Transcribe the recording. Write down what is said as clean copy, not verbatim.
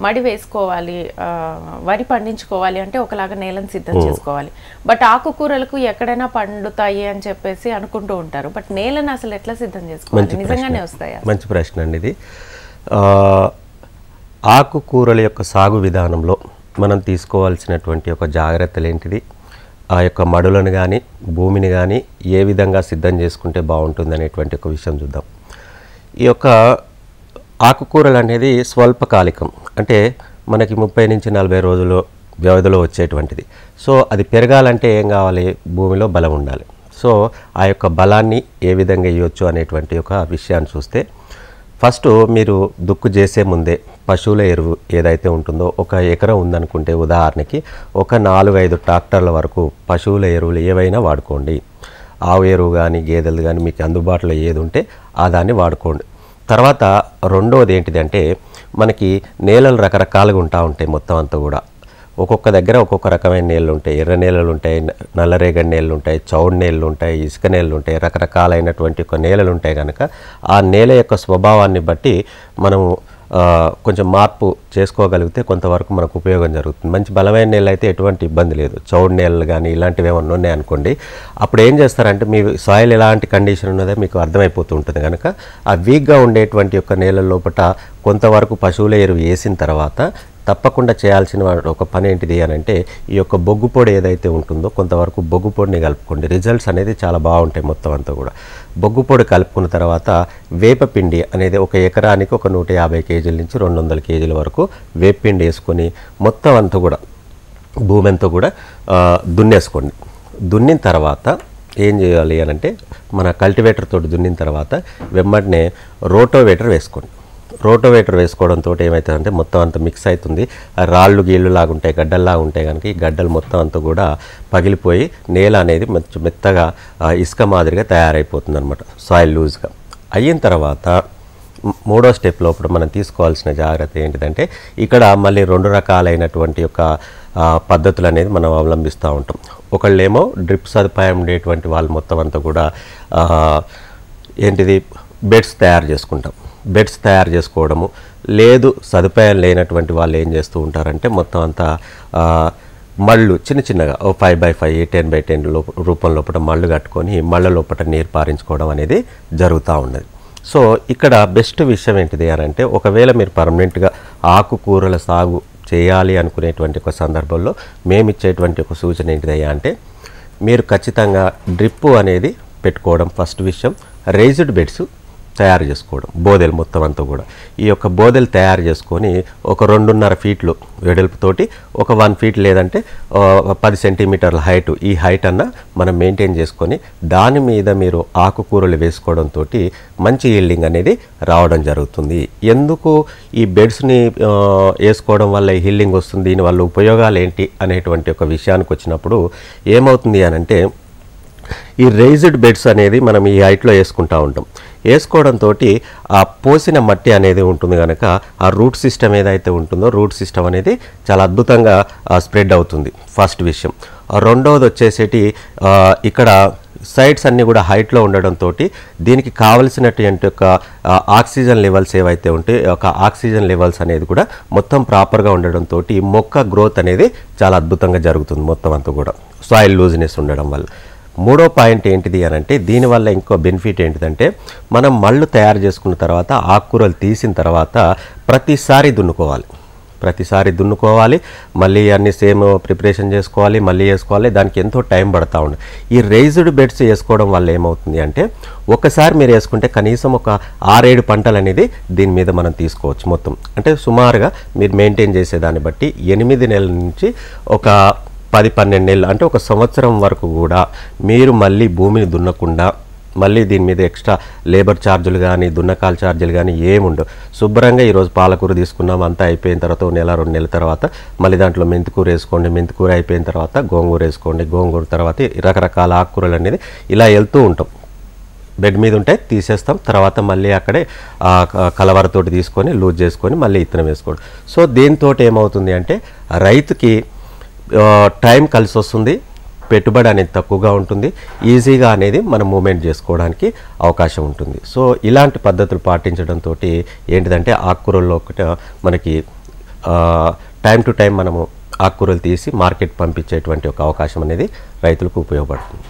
మడి వేసుకోవాలి, వరి పండించుకోవాలి అంటే ఒకలాగా నేలను సిద్ధం చేసుకోవాలి. బట్ ఆకుకూరలకు ఎక్కడైనా పండుతాయి అని చెప్పేసి అనుకుంటూ ఉంటారు. బట్ నేలను అసలు ఎట్లా సిద్ధం చేసుకోవాలి? నిజంగానే వస్తాయా? మంచి ప్రశ్న అండి ఇది. ఆకుకూరల యొక్క సాగు విధానంలో మనం తీసుకోవాల్సినటువంటి ఒక జాగ్రత్తలు ఏంటిది, ఆ యొక్క మడులను కానీ భూమిని కానీ ఏ విధంగా సిద్ధం చేసుకుంటే బాగుంటుంది అనేటువంటి ఒక విషయం చూద్దాం. ఈ యొక్క ఆకుకూరలు అనేది స్వల్పకాలికం, అంటే మనకి 30 నుంచి 40 రోజుల వ్యవధిలో వచ్చేటువంటిది. సో అది పెరగాలంటే ఏం కావాలి? భూమిలో బలం ఉండాలి. సో ఆ యొక్క బలాన్ని ఏ విధంగా ఇవ్వచ్చు అనేటువంటి ఒక విషయాన్ని చూస్తే, ఫస్ట్ మీరు దుక్కు చేసే ముందే పశువుల ఎరువు ఏదైతే ఉంటుందో, ఒక ఎకరం ఉందనుకుంటే ఉదాహరణకి ఒక 4-5 ట్రాక్టర్ల వరకు పశువుల ఎరువులు ఏవైనా వాడుకోండి. ఆవు ఎరువు కానీ గేదెలు కానీ మీకు అందుబాటులో ఏది ఉంటే ఆ దాన్ని వాడుకోండి. తర్వాత రెండోది ఏంటిదంటే, మనకి నేలలు రకరకాలుగా ఉంటాయి. మొత్తం అంతా కూడా ఒక్కొక్క దగ్గర ఒక్కొక్క రకమైన నేలలు ఉంటాయి. ఎర్ర నేలలు ఉంటాయి, నల్లరేగడి నేలలు ఉంటాయి, చౌడు నేలలు ఉంటాయి, ఇసుక నేలలు ఉంటాయి, రకరకాలైనటువంటి ఒక నేలలు ఉంటాయి. కనుక ఆ నేల యొక్క స్వభావాన్ని బట్టి మనము కొంచెం మార్పు చేసుకోగలిగితే కొంతవరకు మనకు ఉపయోగం జరుగుతుంది. మంచి బలమైన నేల అయితే ఎటువంటి ఇబ్బంది లేదు. చౌడు నేలలు కానీ ఇలాంటివి ఏమన్నా ఉన్నాయనుకోండి, అప్పుడు ఏం చేస్తారంటే మీ సాయిల్ ఎలాంటి కండిషన్ ఉన్నదో మీకు అర్థమైపోతూ ఉంటుంది. కనుక ఆ వీక్గా ఉండేటువంటి యొక్క నేల లోపల కొంతవరకు పశువుల ఎరువు వేసిన తర్వాత తప్పకుండా చేయాల్సిన ఒక పని ఏంటిది అని అంటే, ఈ యొక్క బొగ్గు పొడి ఏదైతే ఉంటుందో కొంతవరకు బొగ్గు పొడిని కలుపుకోండి. రిజల్ట్స్ అనేది చాలా బాగుంటాయి. మొత్తం అంతా కూడా బొగ్గు పొడి కలుపుకున్న తర్వాత వేపపిండి అనేది ఒక ఎకరానికి ఒక 150 కేజీల నుంచి 200 కేజీల వరకు వేపపిండి వేసుకొని మొత్తం అంతా కూడా భూమి అంతా కూడా దున్నేసుకోండి. దున్నిన తర్వాత ఏం చేయాలి అని అంటే, మన కల్టివేటర్ తోటి దున్నిన తర్వాత వెంబడినే రోటోవేటర్ వేసుకోండి. రోటోవేటర్ వేసుకోవడంతో ఏమవుతుందంటే మొత్తం అంతా మిక్స్ అవుతుంది. రాళ్ళు గీళ్ళు లాగా ఉంటాయి, గడ్డల్లాగా ఉంటాయి. కనుక ఈ గడ్డలు మొత్తం అంతా కూడా పగిలిపోయి నేల అనేది మెత్తగా ఇసుక మాదిరిగా తయారైపోతుంది అనమాట, సాయిల్ లూజ్గా అయిన తర్వాత మూడో స్టెప్ లోపల మనం తీసుకోవాల్సిన జాగ్రత్త ఏంటిదంటే, ఇక్కడ మళ్ళీ 2 రకాలైనటువంటి యొక్క పద్ధతులు అనేది మనం అవలంబిస్తూ ఉంటాం. ఒకళ్ళేమో డ్రిప్ సదుపాయం ఉండేటువంటి వాళ్ళు మొత్తం అంతా కూడా ఏంటిది బెడ్స్ తయారు చేసుకుంటాం. బెడ్స్ తయారు చేసుకోవడము లేదు, సదుపాయం లేనటువంటి వాళ్ళు ఏం చేస్తూ ఉంటారంటే మొత్తం అంతా మళ్ళు చిన్నగా 5x5 10x10 రూపం లోపల మళ్ళు కట్టుకొని మళ్ళ లోపల నీరు పారించుకోవడం అనేది జరుగుతూ ఉన్నది. సో ఇక్కడ బెస్ట్ విషయం ఏంటిది అని అంటే, ఒకవేళ మీరు పర్మనెంట్గా ఆకుకూరల సాగు చేయాలి అనుకునేటువంటి ఒక సందర్భంలో మేము ఇచ్చేటువంటి ఒక సూచన ఏంటిదయ్యా అంటే, మీరు ఖచ్చితంగా డ్రిప్ అనేది పెట్టుకోవడం ఫస్ట్ విషయం. రేజ్డ్ బెడ్స్ తయారు చేసుకోవడం, బోదెలు మొత్తం అంతా కూడా ఈ యొక్క బోదెలు తయారు చేసుకొని ఒక 2.5 ఫీట్లు వెడల్పుతోటి ఒక 1 ఫీట్ లేదంటే 10 సెంటీమీటర్ల హైట్, ఈ హైట్ అన్న మనం మెయింటైన్ చేసుకొని దాని మీద మీరు ఆకుకూరలు వేసుకోవడంతో మంచి ఈల్డింగ్ అనేది రావడం జరుగుతుంది. ఎందుకు ఈ బెడ్స్ని వేసుకోవడం వల్ల ఈ హీల్డింగ్ వస్తుంది, దీనివల్ల ఉపయోగాలు ఏంటి అనేటువంటి ఒక విషయానికి వచ్చినప్పుడు ఏమవుతుంది అని అంటే, ఈ రేజ్డ్ బెడ్స్ అనేది మనం ఈ హైట్లో వేసుకుంటూ ఉంటాం. వేసుకోవడంతో ఆ పోసిన మట్టి అనేది ఉంటుంది కనుక ఆ రూట్ సిస్టమ్ ఏదైతే ఉంటుందో రూట్ సిస్టమ్ అనేది చాలా అద్భుతంగా స్ప్రెడ్ అవుతుంది ఫస్ట్ విషయం. రెండవది వచ్చేసేటి ఇక్కడ సైడ్స్ అన్నీ కూడా హైట్లో ఉండడంతో దీనికి కావలసినటువంటి ఒక ఆక్సిజన్ లెవెల్స్ ఏవైతే ఉంటాయి, ఒక ఆక్సిజన్ లెవెల్స్ అనేది కూడా మొత్తం ప్రాపర్గా ఉండడంతో మొక్క గ్రోత్ అనేది చాలా అద్భుతంగా జరుగుతుంది మొత్తం అంతా కూడా సాయిల్ లూజ్నెస్ ఉండడం వల్ల. మూడో పాయింట్ ఏంటిది అని అంటే, దీనివల్ల ఇంకో బెనిఫిట్ ఏంటిదంటే, మనం మళ్ళు తయారు చేసుకున్న తర్వాత ఆకుకూరలు తీసిన తర్వాత ప్రతిసారి దున్నుకోవాలి, మళ్ళీ అన్ని సేమ్ ప్రిపరేషన్ చేసుకోవాలి, మళ్ళీ వేసుకోవాలి. దానికి ఎంతో టైం పడతా ఉంది. ఈ రేజ్డ్ బెడ్స్ వేసుకోవడం వల్ల ఏమవుతుంది అంటే, ఒకసారి మీరు వేసుకుంటే కనీసం ఒక 6-7 పంటలు అనేది దీని మీద మనం తీసుకోవచ్చు మొత్తం. అంటే సుమారుగా మీరు మెయింటైన్ చేసేదాన్ని బట్టి 8 నెలల నుంచి ఒక 10-12 నెలలు అంటే ఒక సంవత్సరం వరకు కూడా మీరు మళ్ళీ భూమిని దున్నకుండా, మళ్ళీ దీని మీద ఎక్స్ట్రా లేబర్ ఛార్జీలు కానీ దున్నకాల ఛార్జీలు కానీ ఏముండవు. శుభ్రంగా ఈరోజు పాలకూర తీసుకున్నాం, అంతా అయిపోయిన తర్వాత 1-2 నెలల తర్వాత మళ్ళీ దాంట్లో మెంతికూర వేసుకోండి, మెంతికూర అయిపోయిన తర్వాత గోంగూర వేసుకోండి, గోంగూర తర్వాత రకరకాల ఆకుకూరలు అనేది ఇలా వెళ్తూ ఉంటాం. బెడ్ మీద ఉంటే తీసేస్తాం, తర్వాత మళ్ళీ అక్కడే కలవరతోటి తీసుకొని లూజ్ చేసుకొని మళ్ళీ ఇత్తనం వేసుకోండి. సో దీంతో ఏమవుతుంది అంటే, రైతుకి టైం కలిసి వస్తుంది, పెట్టుబడి అనేది తక్కువగా ఉంటుంది, ఈజీగా అనేది మనం మూమెంట్ చేసుకోవడానికి అవకాశం ఉంటుంది. సో ఇలాంటి పద్ధతులు పాటించడంతో ఏంటిదంటే ఆకుకూరల్లో ఒకటి మనకి టైం టు టైం మనము ఆకుకూరలు తీసి మార్కెట్ పంపించేటువంటి ఒక అవకాశం అనేది రైతులకు ఉపయోగపడుతుంది.